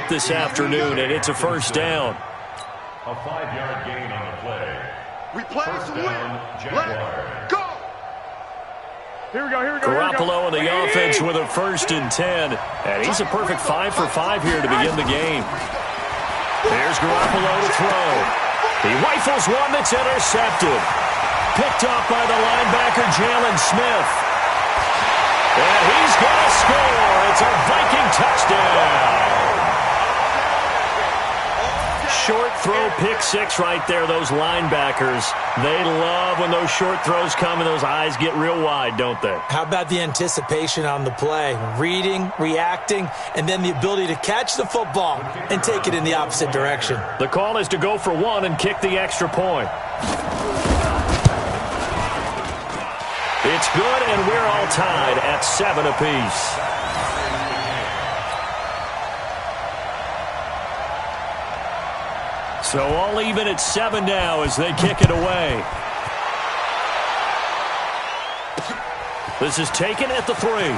up this afternoon, and it's a first down. A 5-yard gain on the play. We play First to win. down, Let's go. Here we go. Garoppolo in the offense with a 1st and 10. And he's a perfect 5 for 5 here to begin the game. There's Garoppolo to throw. He rifles one that's intercepted. Picked off by the linebacker, Jalen Smith. And he's going to score. It's a Viking touchdown. Short throw, pick 6 right there. Those linebackers, they love when those short throws come and those eyes get real wide, don't they? How about the anticipation on the play? Reading, reacting, and then the ability to catch the football and take it in the opposite direction. The call is to go for 1 and kick the extra point. It's good, and we're all tied at 7 apiece. So all even at 7 now as they kick it away. This is taken at the 3.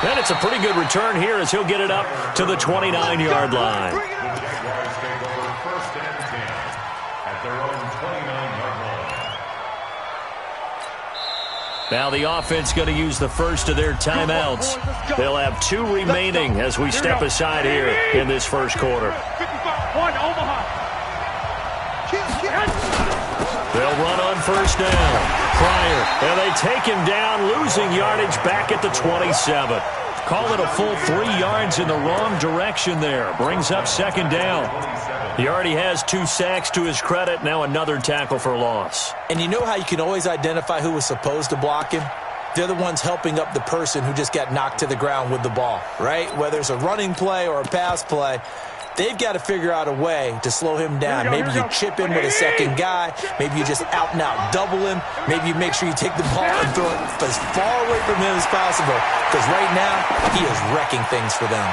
And it's a pretty good return here as he'll get it up to the 29-yard line. Jaguars take over 1st and 10 at their own 29-yard line. Now the offense going to use the first of their timeouts. They'll have 2 remaining as we step aside here in this first quarter. 55-1 Omaha. They'll run on 1st down. Pryor, and they take him down, losing yardage back at the 27. Call it a full 3 yards in the wrong direction there. Brings up 2nd down. He already has 2 sacks to his credit. Now another tackle for loss. And you know how you can always identify who was supposed to block him? They're the ones helping up the person who just got knocked to the ground with the ball, right? Whether it's a running play or a pass play, they've got to figure out a way to slow him down. Maybe you chip him with a 2nd guy. Maybe you just out-and-out double him. Maybe you make sure you take the ball and throw it as far away from him as possible. Because right now, he is wrecking things for them.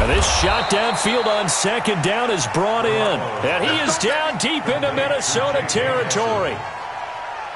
And this shot downfield on 2nd down is brought in. And he is down deep into Minnesota territory.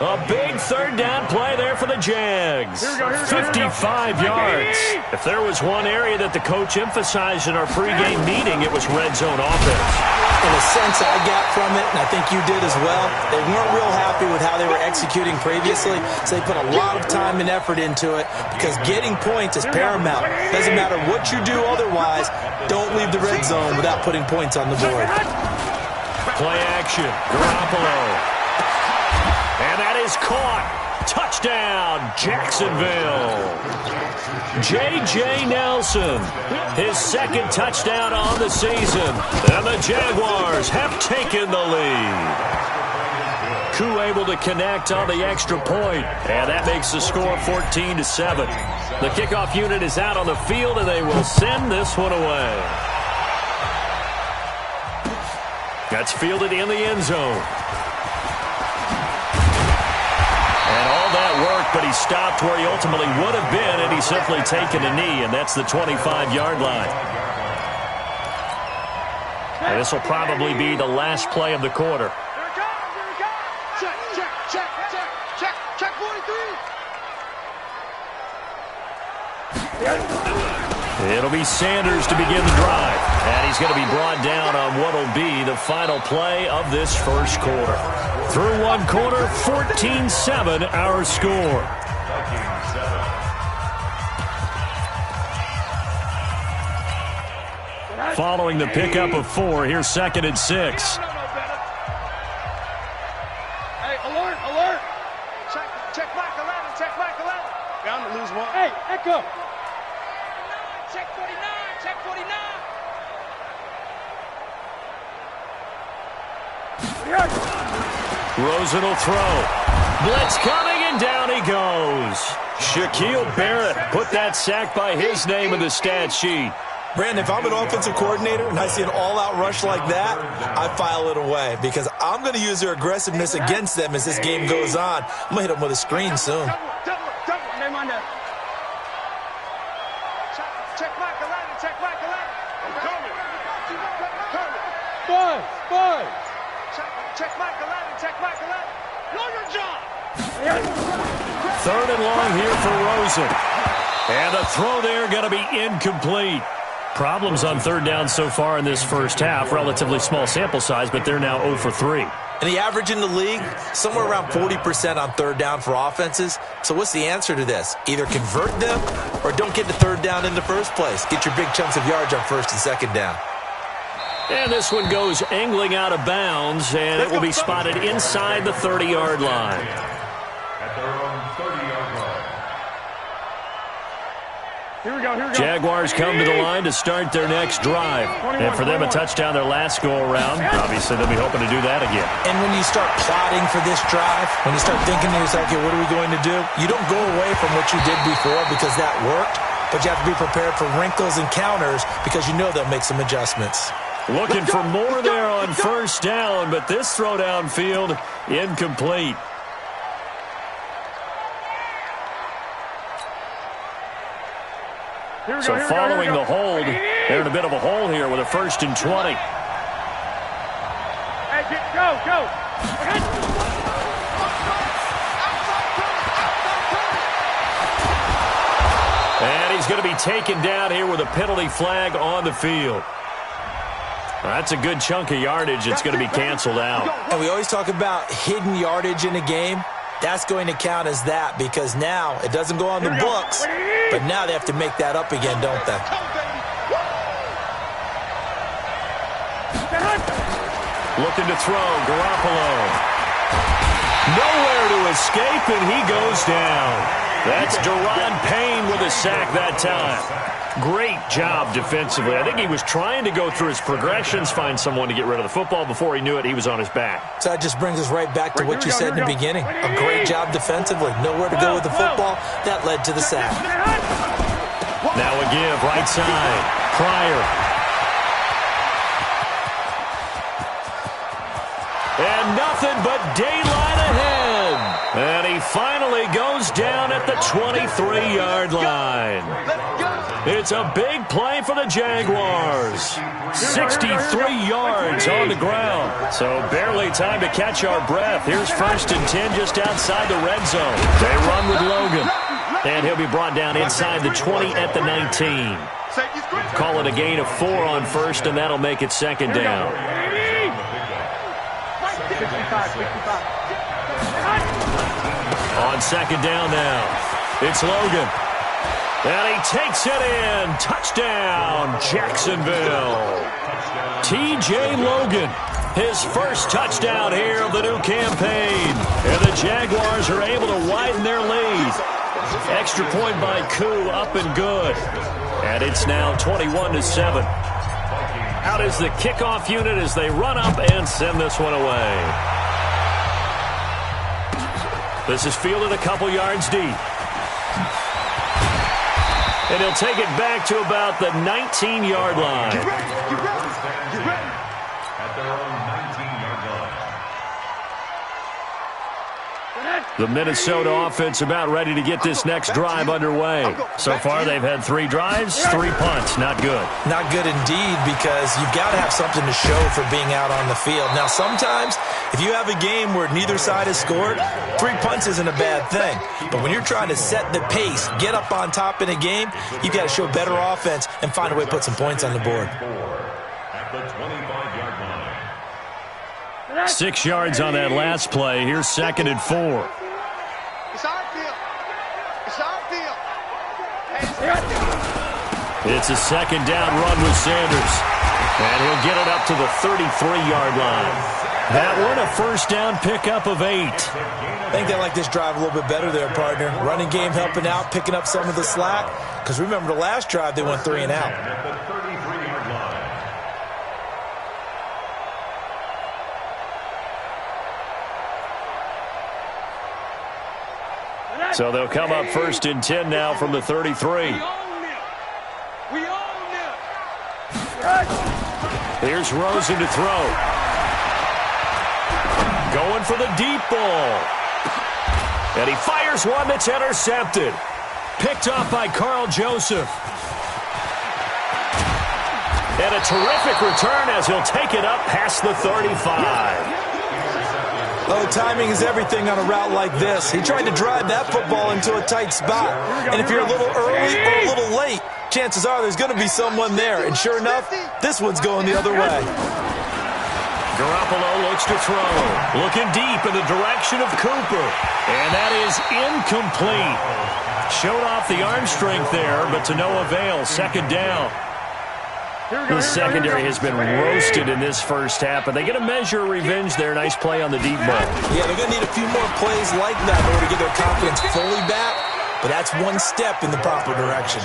A big 3rd down play there for the Jags. 55 yards. If there was one area that the coach emphasized in our pregame meeting, it was red zone offense. In a sense, I got from it, and I think you did as well, they weren't real happy with how they were executing previously, so they put a lot of time and effort into it because getting points is paramount. Doesn't matter what you do otherwise, don't leave the red zone without putting points on the board. Play action. Garoppolo. And that is caught. Touchdown, Jacksonville. J.J. Nelson, his 2nd touchdown on the season. And the Jaguars have taken the lead. Koo able to connect on the extra point. And that makes the score 14-7. The kickoff unit is out on the field, and they will send this one away. That's fielded in the end zone. That worked, but he stopped where he ultimately would have been, and he's simply taken a knee, and that's the 25-yard line. And this will probably be the last play of the quarter. Check, check, check, check, check, check 43. It'll be Sanders to begin the drive, and he's going to be brought down on what will be the final play of this first quarter. Through one quarter, 14-7 our score. Following the pickup of 4, here's 2nd and 6. Hey, alert, alert. Check Mike 11, check Mike 11. Bound to lose one. Hey, Echo. Check 49, check 49. Rosen will throw. Blitz coming, and down he goes. Shaquille Barrett put that sack by his name in the stat sheet. Brandon, if I'm an offensive coordinator and I see an all-out rush like that, I file it away because I'm going to use their aggressiveness against them as this game goes on. I'm going to hit them with a screen soon. Double. Name on that. Check Mike 11, check Mike 11. Buzz. Check Mike 11, check Mike 11. Know your job. 3rd and long here for Rosen. And the throw there going to be incomplete. Problems on third down so far in this first half. Relatively small sample size, but they're now 0 for 3. And the average in the league, somewhere around 40% on third down for offenses. So what's the answer to this? Either convert them or don't get to third down in the first place. Get your big chunks of yards on first and second down. And this one goes angling out of bounds, and it will be spotted inside the 30-yard line. At their own 30-yard line. Here we go, here we go. Jaguars come to the line to start their next drive. And for them, a touchdown their last go-around. Obviously, they'll be hoping to do that again. And when you start plotting for this drive, when you start thinking to yourself, okay, what are we going to do? You don't go away from what you did before because that worked, but you have to be prepared for wrinkles and counters because you know they'll make some adjustments. Looking for more there on first down, but this throw downfield incomplete. So following the hold, they're in a bit of a hole here with a 1st and 20. Hey, go. And he's going to be taken down here with a penalty flag on the field. That's a good chunk of yardage. It's going to be canceled out. And we always talk about hidden yardage in a game. That's going to count as that because now it doesn't go on the books, but now they have to make that up again, don't they? Looking to throw, Garoppolo. Nowhere to escape, and he goes down. That's Daron Payne with a sack that time. Great job defensively. I think he was trying to go through his progressions, find someone to get rid of the football. Before he knew it, he was on his back. So that just brings us right back to what you said in the beginning. A great job defensively. Nowhere to go with the football. That led to the sack. Now a give, right side. Pryor. And nothing but daylight ahead. And he finally goes down at the 23-yard line. It's a big play for the Jaguars. 63 yards on the ground. So barely time to catch our breath. Here's 1st and 10 just outside the red zone. They run with Logan. And he'll be brought down inside the 20 at the 19. Call it a gain of 4 on 1st, and that'll make it 2nd down. 65. On 2nd down now, it's Logan. And he takes it in. Touchdown, Jacksonville. T.J. Logan, his first touchdown here of the new campaign. And the Jaguars are able to widen their lead. Extra point by Koo, up and good. And it's now 21-7. Out is the kickoff unit as they run up and send this one away. This is fielded a couple yards deep. And he'll take it back to about the 19-yard line. At their own 19-yard line. The Minnesota offense about ready to get this next drive underway. So far, they've had 3 drives, 3 punts. Not good. Not good indeed because you've got to have something to show for being out on the field. Now, sometimes if you have a game where neither side has scored, 3 punts isn't a bad thing. But when you're trying to set the pace, get up on top in a game, you've got to show better offense and find a way to put some points on the board. At the 25-yard line. 6 yards on that last play. Here's 2nd and 4. It's our field. It's our field. It's a 2nd down run with Sanders. And he'll get it up to the 33-yard line. That one a 1st down pickup of 8. I think they like this drive a little bit better there, partner. Running game helping out, picking up some of the slack. Because remember the last drive, they went 3 and out. At the 33-yard line. So they'll come up 1st and 10 now from the 33. We own them. Here's Rosen to throw. Going for the deep ball. And he fires one that's intercepted. Picked off by Carl Joseph. And a terrific return as he'll take it up past the 35. Oh, timing is everything on a route like this. He tried to drive that football into a tight spot. And if you're a little early or a little late, chances are there's going to be someone there. And sure enough, this one's going the other way. Garoppolo looks to throw. Looking deep in the direction of Cooper. And that is incomplete. Showed off the arm strength there, but to no avail. Second down. The secondary has been roasted in this first half, but they get a measure of revenge there. Nice play on the deep ball. Yeah, they're going to need a few more plays like that in order to get their confidence fully back, but that's one step in the proper direction.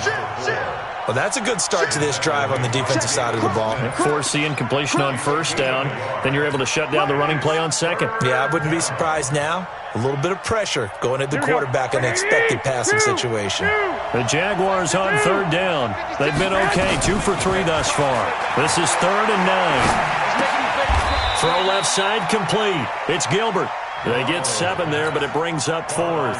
Well, that's a good start to this drive on the defensive side of the ball. Force the incompletion on first down, then you're able to shut down the running play on second. Yeah, I wouldn't be surprised now. A little bit of pressure going at the quarterback in an expected passing situation. The Jaguars on third down. They've been okay, 2 for 3 thus far. This is 3rd and 9. Throw left side complete. It's Gilbert. They get 7 there, but it brings up 4th.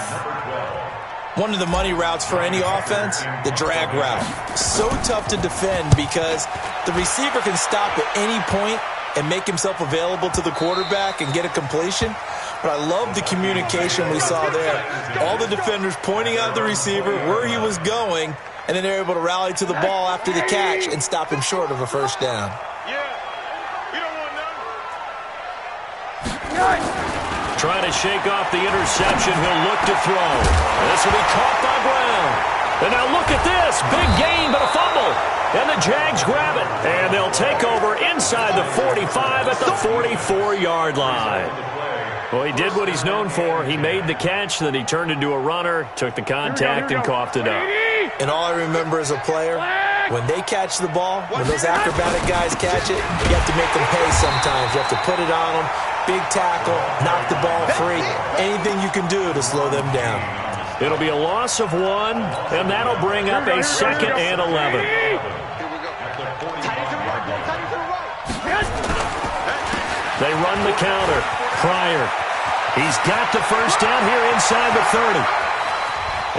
One of the money routes for any offense, the drag route. So tough to defend because the receiver can stop at any point and make himself available to the quarterback and get a completion. But I love the communication we saw there. All the defenders pointing out the receiver, where he was going, and then they're able to rally to the ball after the catch and stop him short of a first down. Trying to shake off the interception. He'll look to throw. This will be caught by Brown. And now look at this. Big gain, but a fumble. And the Jags grab it. And they'll take over inside the 45 at the 44-yard line. Well, he did what he's known for. He made the catch, then he turned into a runner, took the contact, and coughed it up. And all I remember as a player, when they catch the ball, when those acrobatic guys catch it, you have to make them pay sometimes. You have to put it on them, big tackle, knock the ball free, anything you can do to slow them down. It'll be a loss of 1, and that'll bring up a 2nd and 11. They run the counter. Pryor. He's got the first down here inside the 30.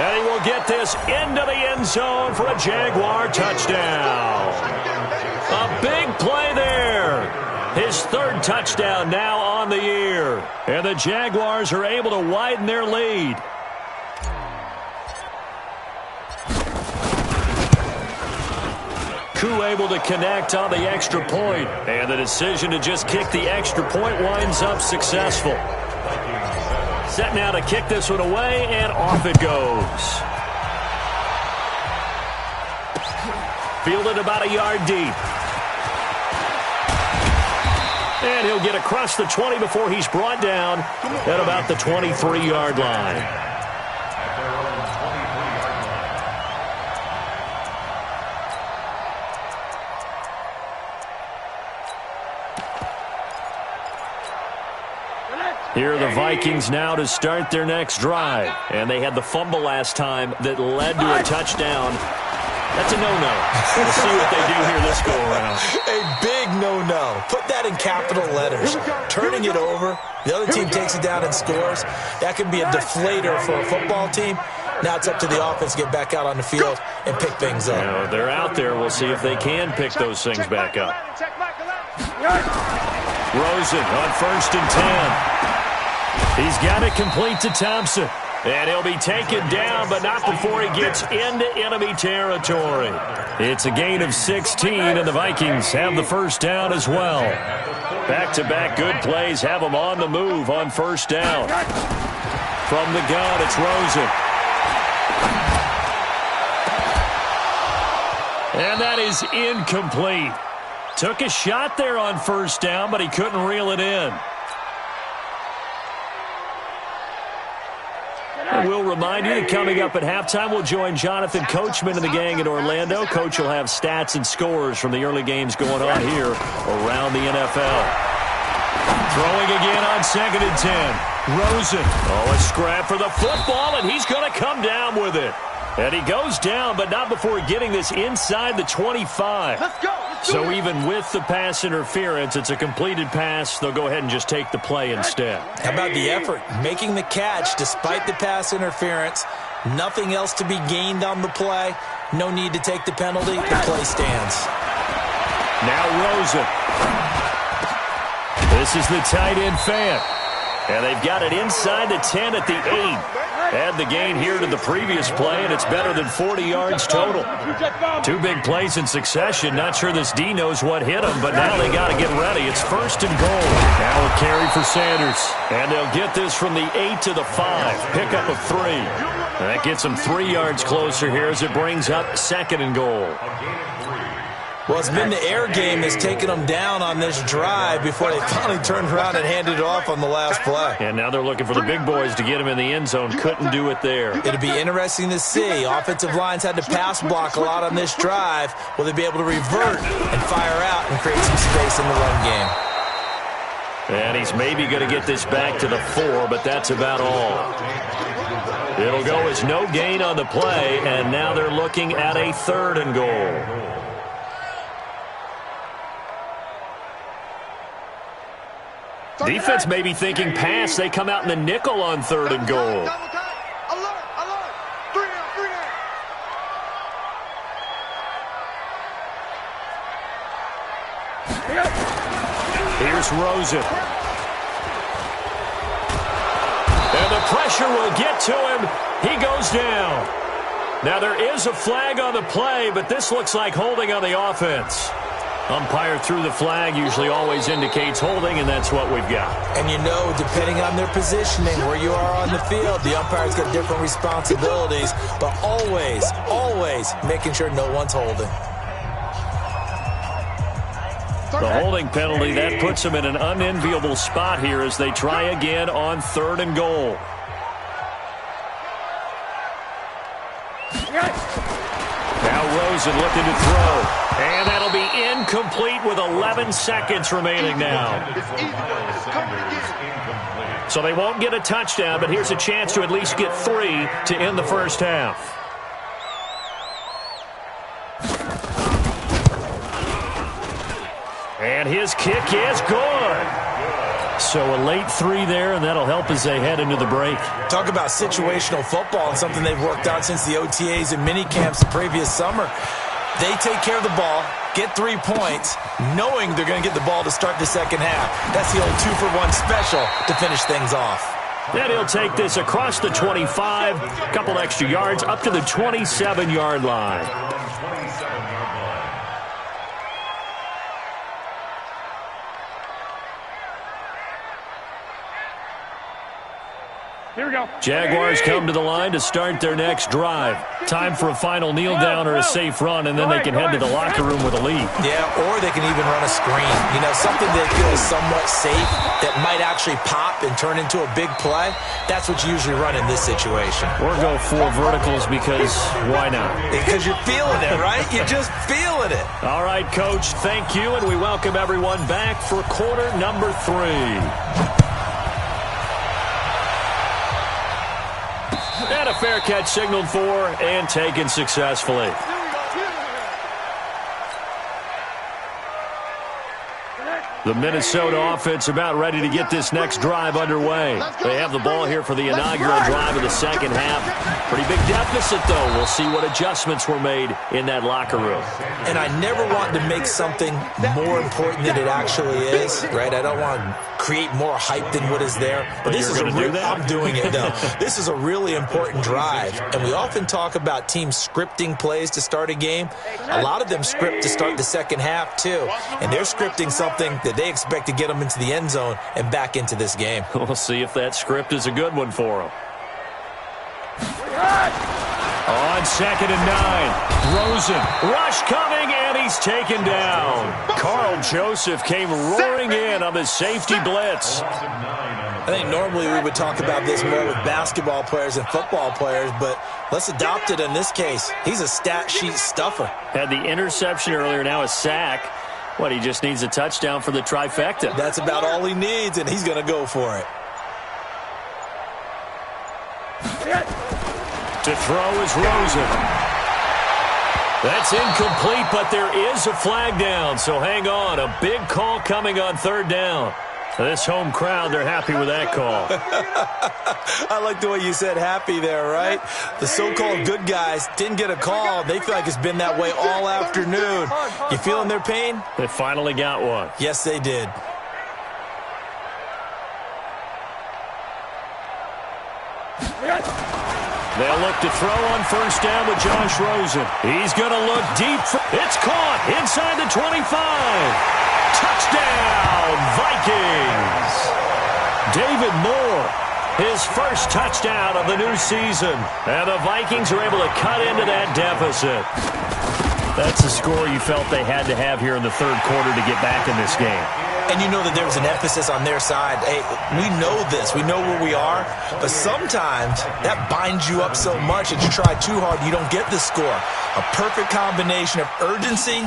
And he will get this into the end zone for a Jaguar touchdown. A big play there. His 3rd touchdown now on the year. And the Jaguars are able to widen their lead. Koo able to connect on the extra point. And the decision to just kick the extra point winds up successful. Set now to kick this one away, and off it goes. Fielded about a yard deep. And he'll get across the 20 before he's brought down at about the 23-yard line. Here are the Vikings now to start their next drive. And they had the fumble last time that led to a touchdown. That's a no-no. We'll see what they do here this go-around. A big no-no. Put that in capital letters. Turning it over, the other team takes it down and scores. That can be a deflator for a football team. Now it's up to the offense to get back out on the field and pick things up. Now, they're out there. We'll see if they can pick those things back up. Rosen on 1st and 10. He's got it complete to Thompson. And he'll be taken down, but not before he gets into enemy territory. It's a gain of 16, and the Vikings have the first down as well. Back-to-back good plays have them on the move on first down. From the gun, it's Rosen. And that is incomplete. Took a shot there on first down, but he couldn't reel it in. We'll remind you that coming up at halftime, we'll join Jonathan Coachman and the gang in Orlando. Coach will have stats and scores from the early games going on here around the NFL. Throwing again on 2nd and 10. Rosen. Oh, a scrap for the football, and he's going to come down with it. And he goes down, but not before getting this inside the 25. Let's go. So even with the pass interference, it's a completed pass. They'll go ahead and just take the play instead. How about the effort? Making the catch despite the pass interference. Nothing else to be gained on the play. No need to take the penalty. The play stands. Now Rosen. This is the tight end Fant. And they've got it inside the 10 at the 8. Add the gain here to the previous play, and it's better than 40 yards total. 2 big plays in succession. Not sure this D knows what hit him, but now they got to get ready. It's 1st and goal. Now a carry for Sanders. And they'll get this from the 8 to the 5. Pick up of 3. That gets them 3 yards closer here as it brings up 2nd and goal. Well, it's been the air game that's taken them down on this drive before they finally turned around and handed it off on the last play. And now they're looking for the big boys to get him in the end zone. Couldn't do it there. It'll be interesting to see. Offensive lines had to pass block a lot on this drive. Will they be able to revert and fire out and create some space in the run game? And he's maybe going to get this back to the 4, but that's about all. It'll go as no gain on the play, and now they're looking at a 3rd and goal. Defense may be thinking pass. They come out in the nickel on 3rd and goal. Here's Rosen. And the pressure will get to him. He goes down. Now there is a flag on the play, but this looks like holding on the offense. Umpire threw the flag, usually always indicates holding, and that's what we've got. And you know, depending on their positioning, where you are on the field, the umpire's got different responsibilities, but always, always making sure no one's holding. The holding penalty, that puts them in an unenviable spot here as they try again on 3rd and goal. Now Rosen looking to throw. And that'll be incomplete with 11 seconds remaining now. So they won't get a touchdown, but here's a chance to at least get 3 to end the first half. And his kick is good. So a late 3 there, and that'll help as they head into the break. Talk about situational football and something they've worked out since the OTAs and mini camps the previous summer. They take care of the ball, get 3 points, knowing they're going to get the ball to start the second half. That's the old 2-for-1 special to finish things off. Then he'll take this across the 25, a couple extra yards, up to the 27-yard line. Here we go. Jaguars come to the line to start their next drive. Time for a final kneel down or a safe run, and then they can head to the locker room with a lead. Yeah, or they can even run a screen. You know, something they feel is somewhat safe that might actually pop and turn into a big play. That's what you usually run in this situation. Or go 4 verticals because why not? Because you're feeling it, right? You're just feeling it. All right, Coach, thank you, and we welcome everyone back for quarter number 3. And a fair catch signaled for and taken successfully. The Minnesota offense about ready to get this next drive underway. They have the ball here for the inaugural drive of the second half. Pretty big deficit, though. We'll see what adjustments were made in that locker room. And I never want to make something more important than it actually is, right? I don't want to create more hype than what is there. But this is I'm doing it, though. This is a really important drive. And we often talk about teams scripting plays to start a game. A lot of them script to start the second half, too. And they're scripting something that they expect to get them into the end zone and back into this game. We'll see if that script is a good one for them. On 2nd and 9, Rosen, rush coming, and he's taken down. Carl Joseph came roaring in on the safety blitz. I think normally we would talk about this more with basketball players and football players, but let's adopt it in this case. He's a stat sheet stuffer. Had the interception earlier, now a sack. What, he just needs a touchdown for the trifecta. That's about all he needs, and he's going to go for it. To throw is Rosen. That's incomplete, but there is a flag down, so hang on. A big call coming on 3rd down. This home crowd, they're happy with that call. I like the way you said happy there, right? The so-called good guys didn't get a call. They feel like it's been that way all afternoon. You feeling their pain? They finally got one. Yes, they did. They'll look to throw on first down with Josh Rosen. He's going to look deep. It's caught inside the 25. Touchdown, Vikings. David Moore, his first touchdown of the new season. And the Vikings are able to cut into that deficit. That's the score you felt they had to have here in the third quarter to get back in this game. And you know that there was an emphasis on their side. Hey, we know this. We know where we are. But sometimes that binds you up so much that you try too hard, you don't get the score. A perfect combination of urgency,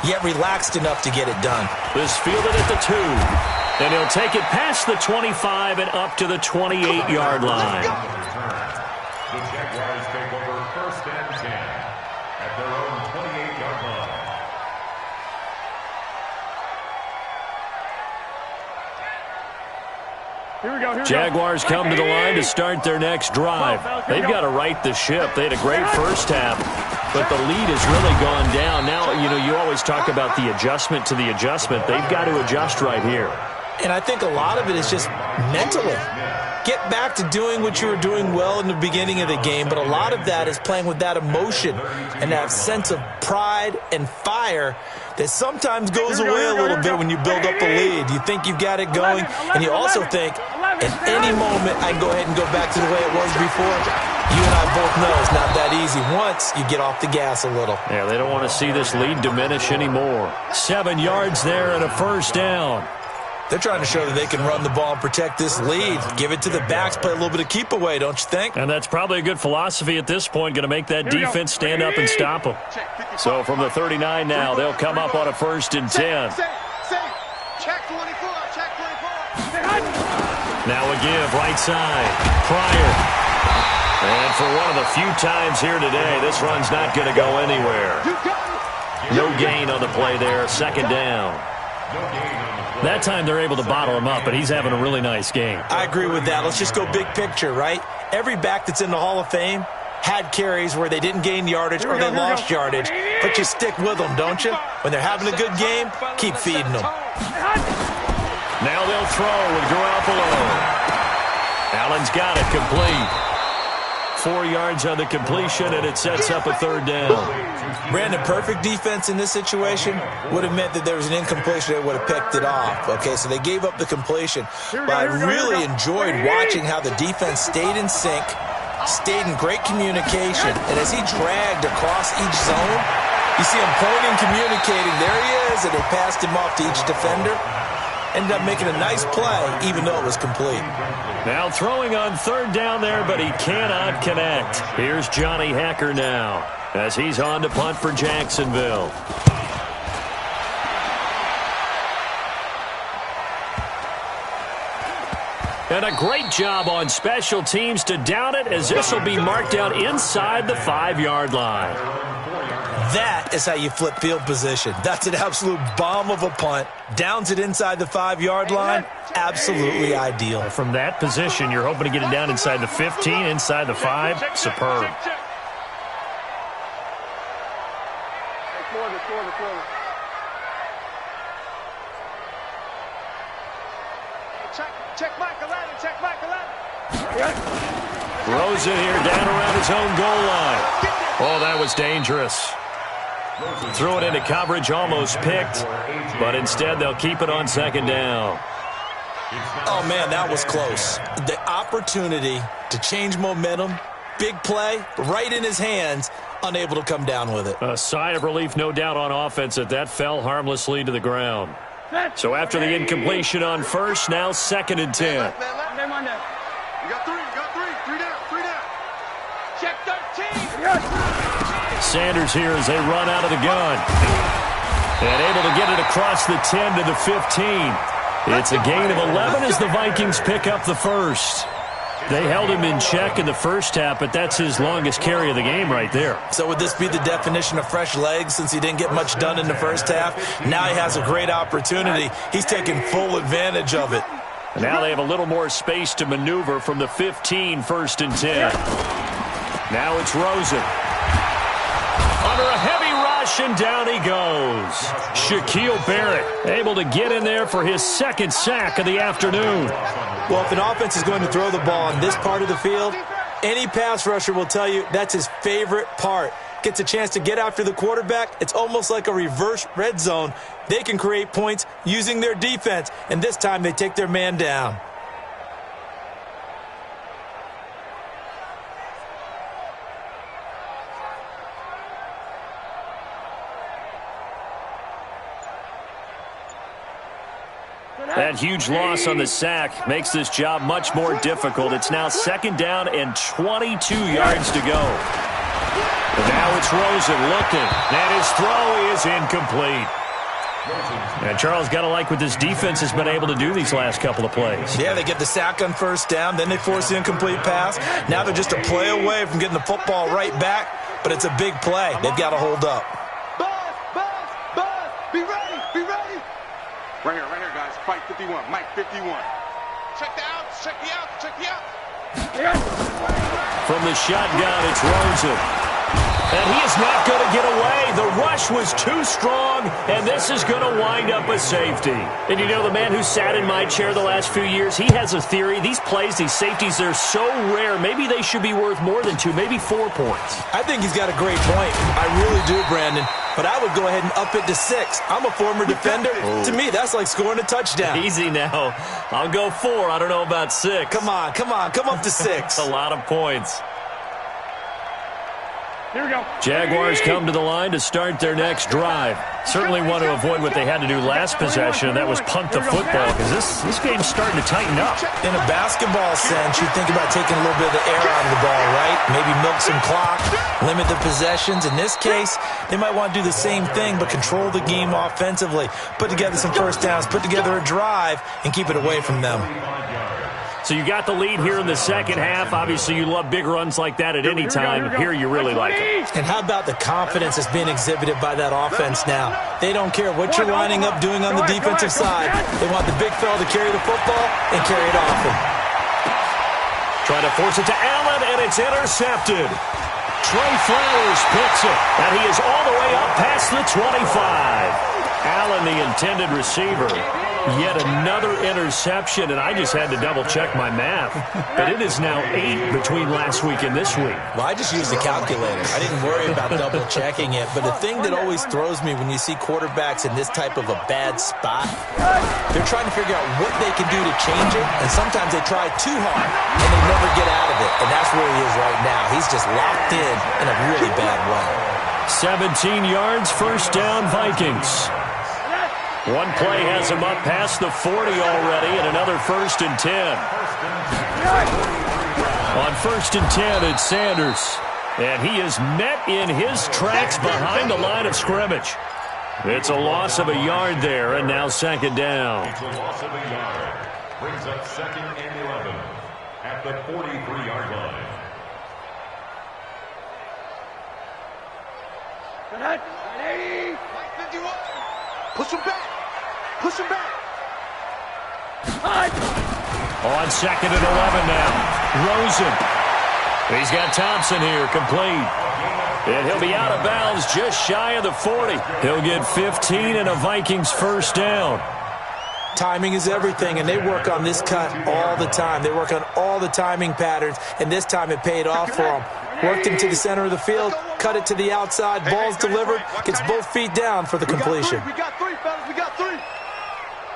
yet relaxed enough to get it done. This fielded at the 2. And he'll take it past the 25 and up to the 28-yard line. The Jaguars take over first and 10 at their own 28-yard line. Jaguars come to the line to start their next drive. They've got to right the ship. They had a great first half, but the lead has really gone down. Now, you always talk about the adjustment to the adjustment. They've got to adjust right here. And I think a lot of it is just mentally. Get back to doing what you were doing well in the beginning of the game, but a lot of that is playing with that emotion and that sense of pride and fire that sometimes goes away a little bit when you build up a lead. You think you've got it going, and you also think, at any moment, I can go ahead and go back to the way it was before. You and I both know it's not that easy once you get off the gas a little. Yeah, they don't want to see this lead diminish anymore. 7 yards there and a first down. They're trying to show that they can run the ball and protect this lead. Give it to the backs, play a little bit of keep away, don't you think? And that's probably a good philosophy at this point, going to make that defense stand up and stop them. So from the 39 now, they'll come up on a first and 10. Check 24, check 24. Now a give, right side. Pryor. And for one of the few times here today, this run's not going to go anywhere. No gain on the play there, second down. That time they're able to bottle him up, but he's having a really nice game. I agree with that. Let's just go big picture, right? Every back that's in the Hall of Fame had carries where they didn't gain yardage or they lost yardage, but you stick with them, don't you? When they're having a good game, keep feeding them. Now they'll throw with Garoppolo. Allen's got it complete. 4 yards on the completion, and it sets up a third down. Brandon, perfect defense in this situation would have meant that there was an incompletion that would have picked it off. Okay, so they gave up the completion. But I really enjoyed watching how the defense stayed in sync, stayed in great communication, and as he dragged across each zone, you see him pointing, communicating. There he is, and they passed him off to each defender. Ended up making a nice play, even though it was complete. Now throwing on third down there, but he cannot connect. Here's Johnny Hacker now, as he's on to punt for Jacksonville. And a great job on special teams to down it, as this will be marked out inside the 5-yard line. That is how you flip field position. That's an absolute bomb of a punt. Downs it inside the 5-yard line. Absolutely ideal. From that position, you're hoping to get it down inside the 15, inside the 5. Superb. Check Mike 11, check Mike 11. Rosen here down around his own goal line. Oh, that was dangerous. Threw it into coverage, almost picked, but instead they'll keep it on second down. Oh, man, that was close. The opportunity to change momentum, big play, right in his hands, unable to come down with it. A sigh of relief, no doubt, on offense that fell harmlessly to the ground. So after the incompletion on first, now second and 10. You got three down. Check 13. Sanders here as they run out of the gun. And able to get it across the 10 to the 15. It's a gain of 11 as the Vikings pick up the first. They held him in check in the first half, but that's his longest carry of the game right there. So would this be the definition of fresh legs since he didn't get much done in the first half? Now he has a great opportunity. He's taking full advantage of it. And now they have a little more space to maneuver from the 15, first and 10. Now it's Rosen. Under a heavy rush, and down he goes. Shaquille Barrett able to get in there for his second sack of the afternoon. Well, if an offense is going to throw the ball on this part of the field, Any pass rusher will tell you that's his favorite part. Gets a chance to get after the quarterback. It's almost like a reverse red zone. They can create points using their defense, and this time they take their man down. That huge loss on the sack makes this job much more difficult. It's now 2nd down and 22 yards to go. And now it's Rosen looking, and his throw is incomplete. And Charles, got to like what this defense has been able to do these last couple of plays. Yeah, they get the sack on 1st down, then they force the incomplete pass. Now they're just a play away from getting the football right back, but it's a big play. They've got to hold up. Buzz, be ready, be ready. Right here, guys. Fight 51, Mike 51. Check the outs, check the outs, check the outs. From the shotgun, it's Rosen. And he is not going to get away. The rush was too strong, and this is going to wind up a safety. And you know, the man who sat in my chair the last few years, he has a theory. These plays, these safeties, they're so rare. Maybe they should be worth more than 2, maybe 4 points. I think he's got a great point. I really do, Brandon. But I would go ahead and up it to 6. I'm a former defender. To me, that's like scoring a touchdown. Easy now. I'll go 4. I don't know about 6. Come on. Come up to 6. A lot of points. Here we go. Jaguars come to the line to start their next drive. Certainly want to avoid what they had to do last possession, and that was punt the football, because this game's starting to tighten up. In a basketball sense, you think about taking a little bit of the air out of the ball, right? Maybe milk some clock, limit the possessions. In this case, they might want to do the same thing, but control the game offensively. Put together some 1st downs, put together a drive, and keep it away from them. So you got the lead here in the 2nd half. Obviously, you love big runs like that at any time. Here you really like it. And how about the confidence that's being exhibited by that offense now? They don't care what you're lining up doing on the defensive side. They want the big fella to carry the football and carry it off him. Trying to force it to Allen, and it's intercepted. Trey Flowers picks it, and he is all the way up past the 25. Allen, the intended receiver. Yet another interception, and I just had to double-check my math. But it is now 8 between last week and this week. Well, I just used the calculator. I didn't worry about double-checking it. But the thing that always throws me when you see quarterbacks in this type of a bad spot, they're trying to figure out what they can do to change it, and sometimes they try too hard, and they never get out of it. And that's where he is right now. He's just locked in a really bad way. 17 yards, 1st down, Vikings. One play has him up past the 40 already, and another 1st and 10. On 1st and 10, it's Sanders. And he is met in his tracks behind the line of scrimmage. It's a loss of a yard there, and now 2nd down. It's a loss of a yard. Brings up 2nd and 11 at the 43-yard line. Push him back. Push him back. On 2nd and 11 now. Rosen. He's got Thompson here, complete. And he'll be out of bounds just shy of the 40. He'll get 15 and a Vikings 1st down. Timing is everything, and they work on this cut all the time. They work on all the timing patterns, and this time it paid off for them. Worked him to the center of the field, cut it to the outside, ball's delivered, gets both feet down for the completion. We got 3, fellas, we got 3.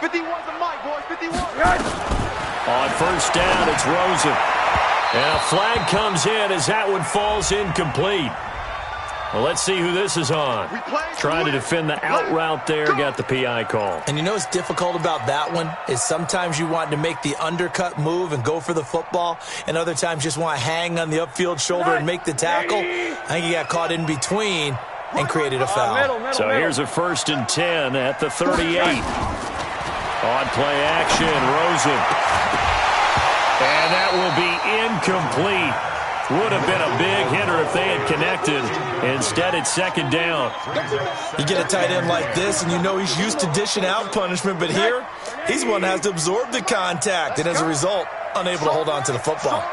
51's the mic, boys, 51. On 1st down, it's Rosen. And a flag comes in as that one falls incomplete. Well, let's see who this is on. Trying to defend the out route there, got the PI call. And you know what's difficult about that one is sometimes you want to make the undercut move and go for the football, and other times just want to hang on the upfield shoulder and make the tackle. I think he got caught in between and created a foul. So here's a 1st and 10 at the 38. On play action, Rosen. And that will be incomplete. Would have been a big hitter if they had connected. Instead, it's 2nd down. You get a tight end like this, and you know he's used to dishing out punishment, but here, he's one that has to absorb the contact, and as a result, unable to hold on to the football.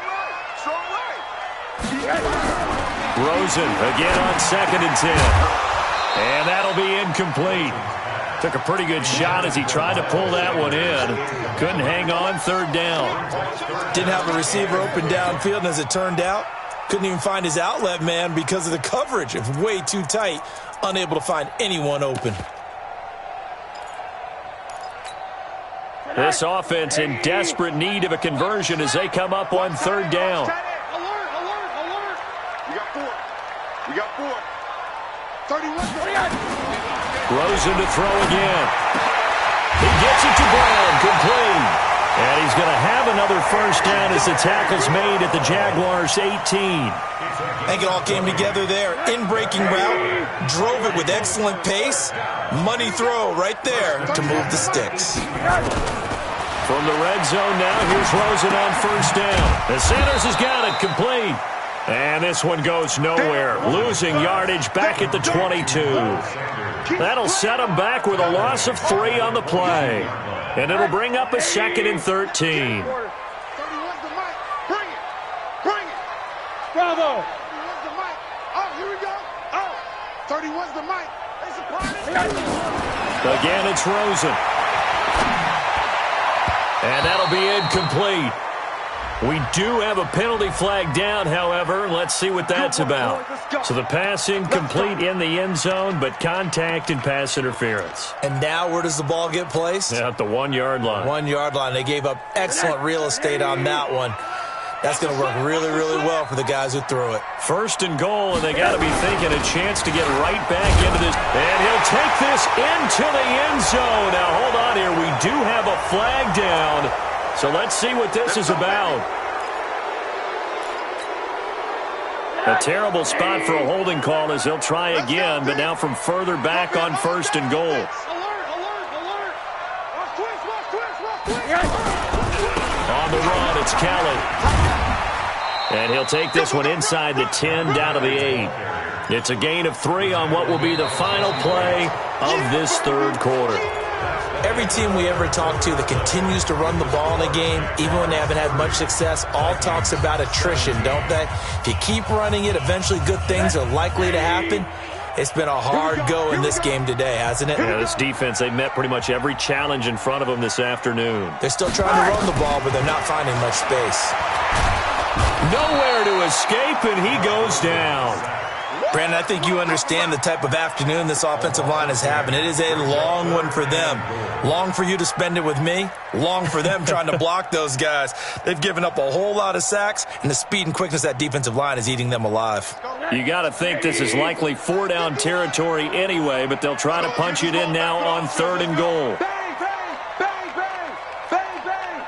Rosen again on 2nd and 10. And that'll be incomplete. Took a pretty good shot as he tried to pull that one in. Couldn't hang on third down. Didn't have a receiver open downfield, and as it turned out, couldn't even find his outlet man because of the coverage. It was way too tight, unable to find anyone open. This offense in desperate need of a conversion as they come up on third down. Alert, alert, alert. We got four. 31. Rosen to throw again. He gets it to Brown, complete. And he's going to have another first down as the tackle's made at the Jaguars' 18. I think it all came together there. In-breaking route, drove it with excellent pace. Money throw right there to move the sticks. From the red zone now, here's Rosen on first down. And Sanders has got it, complete. And this one goes nowhere. Losing yardage back at the 22. That'll set him back with a loss of 3 on the play. And it'll bring up a 2nd and 13. 31's the mic. Bring it. Bring it. Bravo. 31's the mic. Oh, here we go. Oh, 31's the mic. They surprised. Again, it's Rosen. And that'll be incomplete. We do have a penalty flag down, however. Let's see what that's about. So the pass incomplete in the end zone, but contact and pass interference. And now where does the ball get placed? At the 1-yard line. 1-yard line. They gave up excellent real estate on that one. That's going to work really, really well for the guys who threw it. First and goal, and they got to be thinking a chance to get right back into this. And he'll take this into the end zone. Now, hold on here. We do have a flag down. So let's see what this is about. A terrible spot for a holding call as they'll try again, but now from further back on first and goal. Alert, alert, alert. Watch twist, watch twist, watch twist. On the run, it's Kelly. And he'll take this one inside the 10, down to the 8. It's a gain of 3 on what will be the final play of this third quarter. Every team we ever talk to that continues to run the ball in a game, even when they haven't had much success, all talks about attrition, don't they? If you keep running it, eventually good things are likely to happen. It's been a hard go in this game today, hasn't it? Yeah, this defense, they met pretty much every challenge in front of them this afternoon. They're still trying to run the ball, but they're not finding much space. Nowhere to escape, and he goes down. Brandon, I think you understand the type of afternoon this offensive line is having. It is a long one for them. Long for you to spend it with me. Long for them trying to block those guys. They've given up a whole lot of sacks, and the speed and quickness of that defensive line is eating them alive. You got to think this is likely 4-down territory anyway, but they'll try to punch it in now on third and goal. Bang, bang, bang, bang, bang, bang.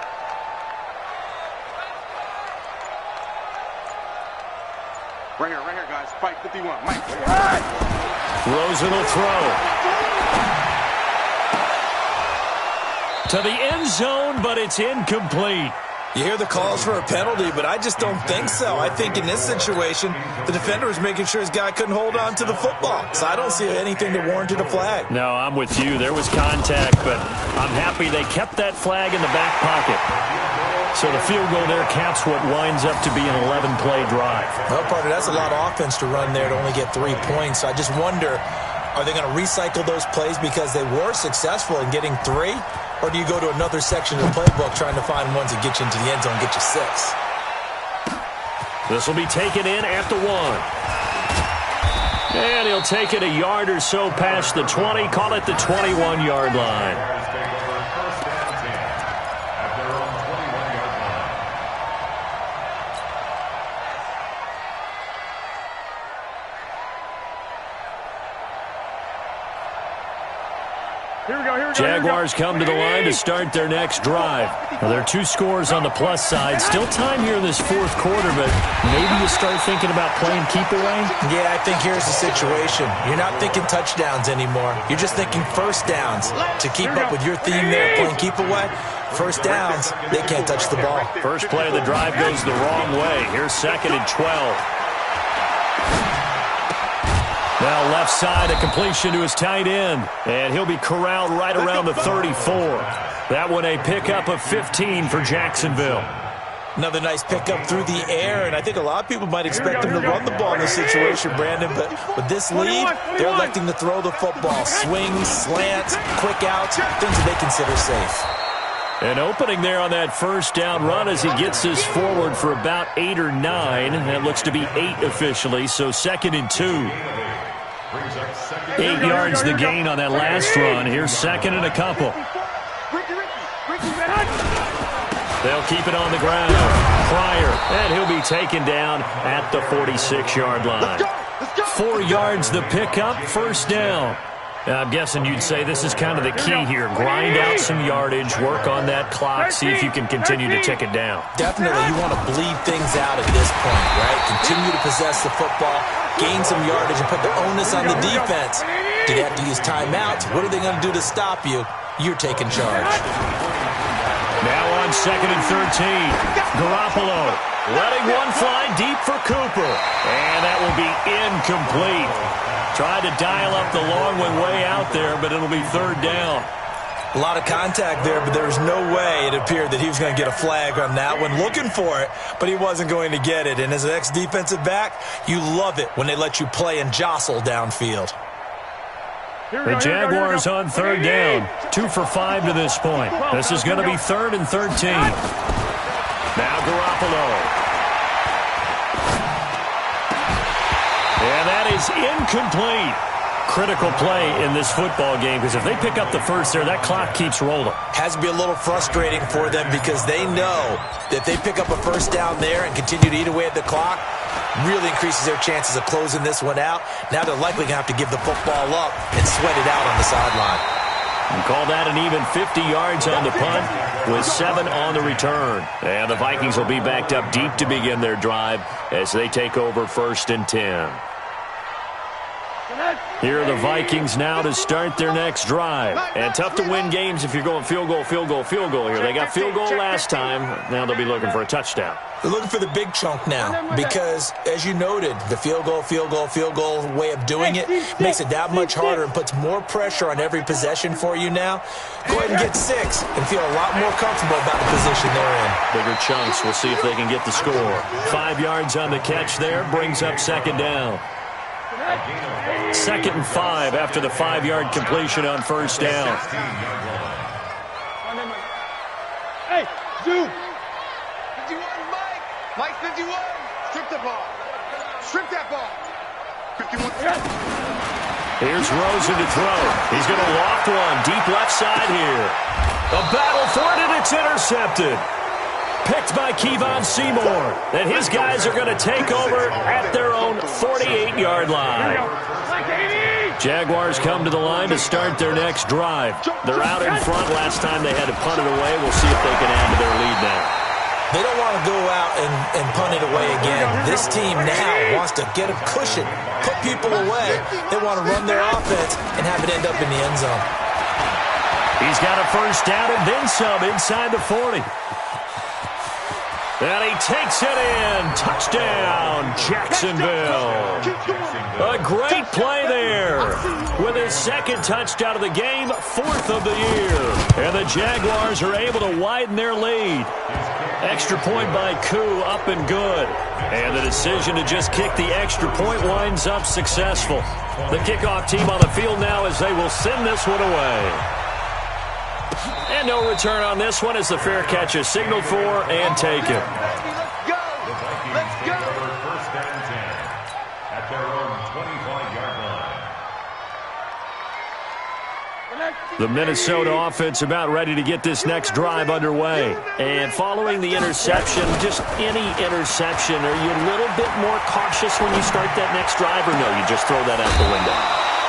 Right here, guys. Fight 51. Mike. Rosen will throw. To the end zone, but it's incomplete. You hear the calls for a penalty, but I just don't think so. I think in this situation, the defender was making sure his guy couldn't hold on to the football. So I don't see anything that warranted a flag. No, I'm with you. There was contact, but I'm happy they kept that flag in the back pocket. So the field goal there caps what winds up to be an 11-play drive. Well, partner, that's a lot of offense to run there to only get 3 points. So I just wonder, are they going to recycle those plays because they were successful in getting 3? Or do you go to another section of the playbook trying to find ones that get you into the end zone and get you 6? This will be taken in at the 1. And he'll take it a yard or so past the 20, call it the 21-yard line. Jaguars come to the line to start their next drive. Now, there are 2 scores on the plus side. Still time here in this fourth quarter, but maybe you start thinking about playing keep away? Yeah, I think here's the situation. You're not thinking touchdowns anymore. You're just thinking first downs. To keep up with your theme there, playing keep away, first downs, they can't touch the ball. First play of the drive goes the wrong way. Here's 2nd and 12. Now left side, a completion to his tight end. And he'll be corralled right around the 34. That one a pickup of 15 for Jacksonville. Another nice pickup through the air, and I think a lot of people might expect them to run the ball in this situation, Brandon, but with this lead, they're electing to throw the football. Swings, slants, quick outs, things that they consider safe. An opening there on that first down run as he gets this forward for about 8 or 9. That looks to be 8 officially, so 2nd and 2. 8 yards the gain on that last run. Here's 2nd and a couple. They'll keep it on the ground. Pryor, and he'll be taken down at the 46-yard line. 4 yards the pickup, first down. I'm guessing you'd say this is kind of the key here. Grind out some yardage, work on that clock, see if you can continue to tick it down. Definitely, you want to bleed things out at this point, right? Continue to possess the football, gain some yardage, and put the onus on the defense. Do they have to use timeouts? What are they going to do to stop you? You're taking charge. Now on 2nd and 13. Garoppolo letting one fly deep for Cooper. And that will be incomplete. Tried to dial up the long one way out there, but it'll be 3rd down. A lot of contact there, but there was no way it appeared that he was going to get a flag on that one. Looking for it, but he wasn't going to get it. And as an ex-defensive back, you love it when they let you play and jostle downfield. The Jaguars on 3rd down. 2 for 5 to this point. This is going to be 3rd and 13. Now Garoppolo. And that is incomplete. Critical play in this football game because if they pick up the first there, that clock keeps rolling. Has to be a little frustrating for them because they know that if they pick up a first down there and continue to eat away at the clock, really increases their chances of closing this one out. Now they're likely going to have to give the football up and sweat it out on the sideline. And call that an even 50 yards on the punt with 7 on the return. And the Vikings will be backed up deep to begin their drive as they take over 1st and 10. Here are the Vikings now to start their next drive. And tough to win games if you're going field goal, field goal, field goal here. They got field goal last time. Now they'll be looking for a touchdown. They're looking for the big chunk now because, as you noted, the field goal way of doing it makes it that much harder and puts more pressure on every possession for you now. Go ahead and get 6 and feel a lot more comfortable about the position they're in. Bigger chunks. We'll see if they can get the score. 5 yards on the catch there brings up 2nd down. 2nd and 5 after the 5-yard completion on first down. Hey, Zoom. 51, Mike. Mike 51. Strip the ball. Strip that ball. 51. Here's Rosen to throw. He's going to loft one deep left side here. A battle for it, and it's intercepted. Picked by Kevon Seymour. And his guys are going to take over at their own 48-yard line. Jaguars come to the line to start their next drive. They're out in front. Last time they had to punt it away. We'll see if they can add to their lead now. They don't want to go out and punt it away again. This team now wants to get a cushion, put people away. They want to run their offense and have it end up in the end zone. He's got a first down and then some inside the 40. And he takes it in. Touchdown, Jacksonville. A great play there. With his 2nd touchdown of the game, 4th of the year. And the Jaguars are able to widen their lead. Extra point by Koo, up and good. And the decision to just kick the extra point winds up successful. The kickoff team on the field now as they will send this one away. And no return on this one as the fair catch is signaled for and taken. Let's go! Let's go! First and 10 at their own 25-yard line. The Minnesota offense about ready to get this next drive underway. And following the interception, just any interception, are you a little bit more cautious when you start that next drive, or no, you just throw that out the window?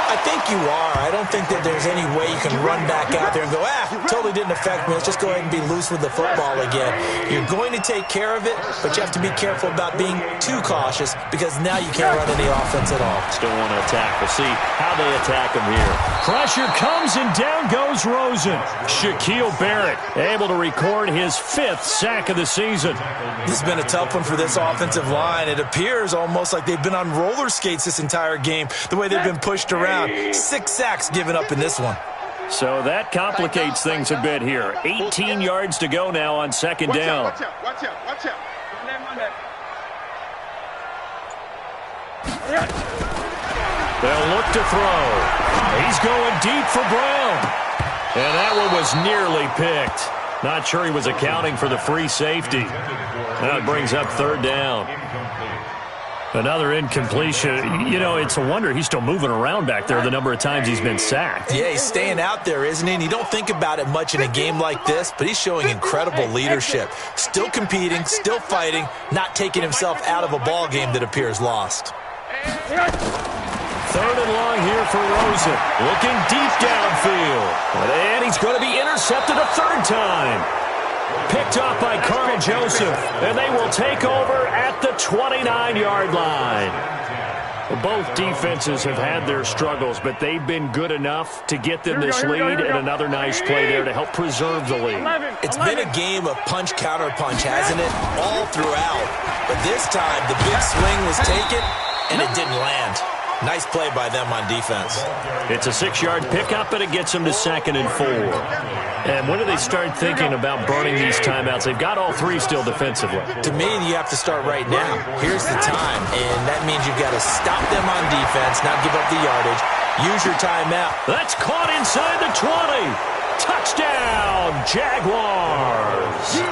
I think you are. I don't think that there's any way you can run back out there and go, totally didn't affect me. Let's just go ahead and be loose with the football again. You're going to take care of it, but you have to be careful about being too cautious because now you can't run any offense at all. Still want to attack. We'll see how they attack him here. Pressure comes and down goes Rosen. Shaquille Barrett able to record his 5th sack of the season. This has been a tough one for this offensive line. It appears almost like they've been on roller skates this entire game, the way they've been pushed around. 6 sacks given up in this one. So that complicates things a bit here. 18 yards to go now on second down. Watch out, watch out, watch out. They'll look to throw. He's going deep for Brown. And that one was nearly picked. Not sure he was accounting for the free safety. That brings up third down. Another incompletion. You know, it's a wonder he's still moving around back there the number of times he's been sacked. Yeah, he's staying out there, isn't he? And you don't think about it much in a game like this, but he's showing incredible leadership. Still competing, still fighting, not taking himself out of a ball game that appears lost. Third and long here for Rosen. Looking deep downfield. And he's going to be intercepted a third time. Picked off by Carl Joseph. And they will take over at the 29-yard line. Both defenses have had their struggles, but they've been good enough to get them this lead, and another nice play there to help preserve the lead. It's been a game of punch-counter-punch, hasn't it? All throughout. But this time, the big swing was taken, and it didn't land. Nice play by them on defense. It's a 6-yard pickup, and it gets them to 2nd and 4. And when do they start thinking about burning these timeouts? They've got all three still defensively. To me, you have to start right now. Here's the time, and that means you've got to stop them on defense, not give up the yardage. Use your timeout. That's caught inside the 20. Touchdown, Jaguars.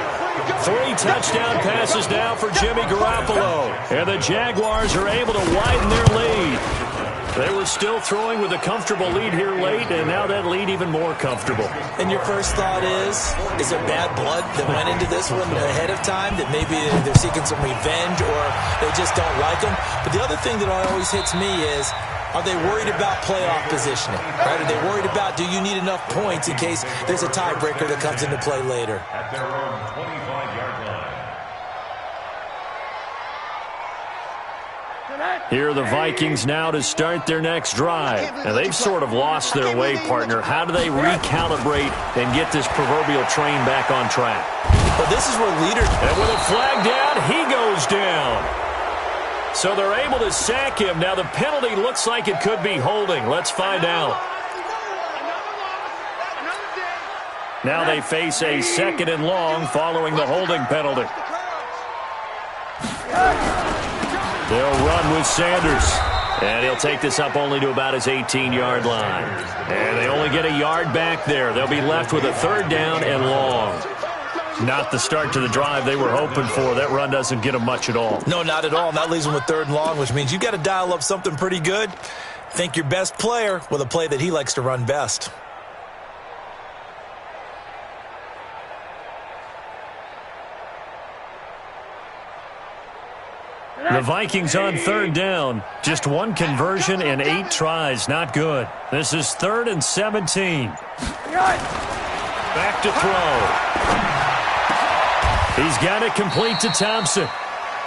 3 touchdown passes now for Jimmy Garoppolo. And the Jaguars are able to widen their lead. They were still throwing with a comfortable lead here late, and now that lead even more comfortable. And your first thought is there bad blood that went into this one ahead of time, that maybe they're seeking some revenge or they just don't like them? But the other thing that always hits me is, are they worried about playoff positioning? Right? Are they worried about, do you need enough points in case there's a tiebreaker that comes into play later? At their own 25-yard line. Here are the Vikings now to start their next drive. And they've sort of lost their way, partner. How do they recalibrate and get this proverbial train back on track? Well, this is where leaders... And with a flag down, he goes down. So they're able to sack him. Now the penalty looks like it could be holding. Let's find out. Now they face a 2nd and long following the holding penalty. They'll run with Sanders. And he'll take this up only to about his 18-yard line. And they only get a yard back there. They'll be left with a 3rd down and long. Not the start to the drive they were hoping for. That run doesn't get them much at all. No, not at all. And that leaves them with 3rd and long, which means you've got to dial up something pretty good. Think your best player with a play that he likes to run best. The Vikings on 3rd down. Just 1 conversion and 8 tries. Not good. This is 3rd and 17. Back to throw. He's got it complete to Thompson.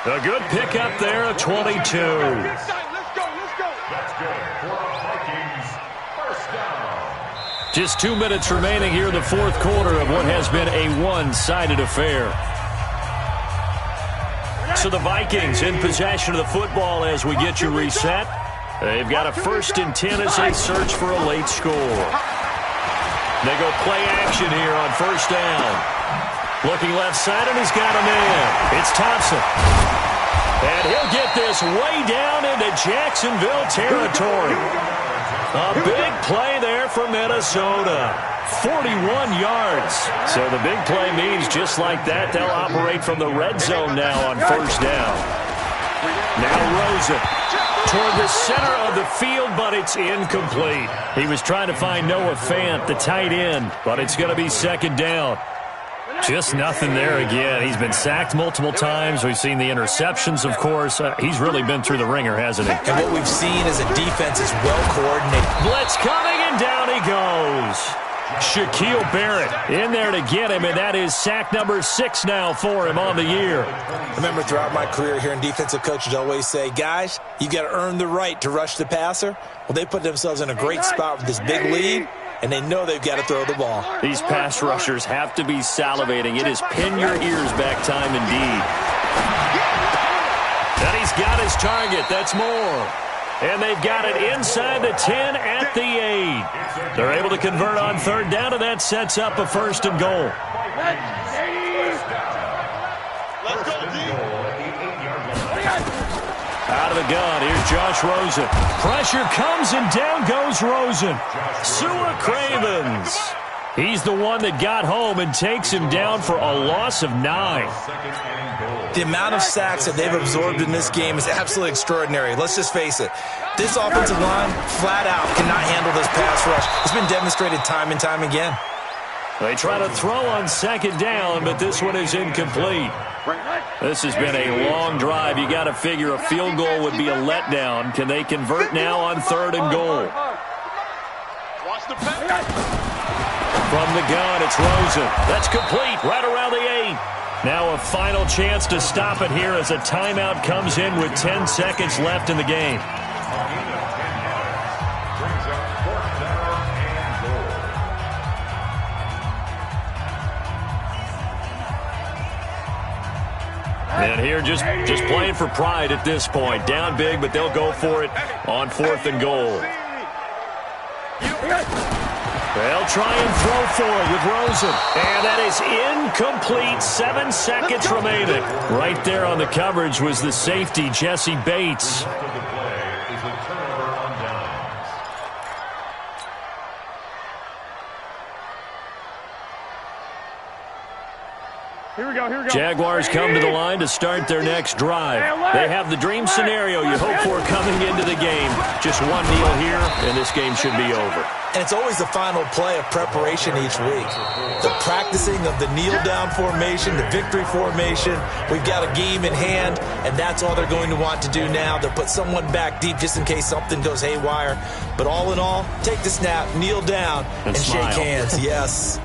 A good pickup there, a 22. Let's go, let's go. That's good for the Vikings. First down. Just 2 minutes remaining here in the 4th quarter of what has been a one-sided affair. So the Vikings in possession of the football as we get you reset. They've got a 1st and 10 as they search for a late score. They go play action here on 1st down. Looking left side, and he's got a man. It's Thompson. And he'll get this way down into Jacksonville territory. A big play there from Minnesota. 41 yards. So the big play means just like that, they'll operate from the red zone now on 1st down. Now Rosen toward the center of the field, but it's incomplete. He was trying to find Noah Fant, the tight end, but it's going to be 2nd down. Just nothing there again. He's been sacked multiple times. We've seen the interceptions, of course. He's really been through the ringer, hasn't he? And what we've seen is a defense is well coordinated. Blitz coming, and down he goes. Shaquille Barrett in there to get him, and that is sack number 6 now for him on the year. Remember, throughout my career here in defensive coaches always say, guys, you got to earn the right to rush the passer. Well, they put themselves in a great spot with this big lead, and they know they've got to throw the ball. These pass rushers have to be salivating. It is pin your ears back time indeed. And he's got his target. That's more. And they've got it inside the 10 at the 8. They're able to convert on third down, and that sets up a first and goal. Let's go, D. Out of the gun, here's Josh Rosen. Pressure comes, and down goes Rosen. Sua Cravens. He's the one that got home and takes him down for a loss of 9. The amount of sacks that they've absorbed in this game is absolutely extraordinary. Let's just face it. This offensive line, flat out, cannot handle this pass rush. It's been demonstrated time and time again. They try to throw on second down, but this one is incomplete. This has been a long drive. You got to figure a field goal would be a letdown. Can they convert now on third and goal? Watch the pass. From the gun, it's Rosen. That's complete, right around the 8. Now a final chance to stop it here as a timeout comes in with 10 seconds left in the game. And here just playing for pride at this point. Down big, but they'll go for it on fourth and goal. They'll try and throw for it with Rosen. And that is incomplete. 7 seconds remaining. Right there on the coverage was the safety, Jesse Bates. Here we go. Jaguars come to the line to start their next drive. They have the dream scenario you hope for coming into the game. Just one kneel here, and this game should be over. And it's always the final play of preparation each week. The practicing of the kneel-down formation, the victory formation. We've got a game in hand, and that's all they're going to want to do now. They'll put someone back deep just in case something goes haywire. But all in all, take the snap, kneel down, and shake hands. Yes.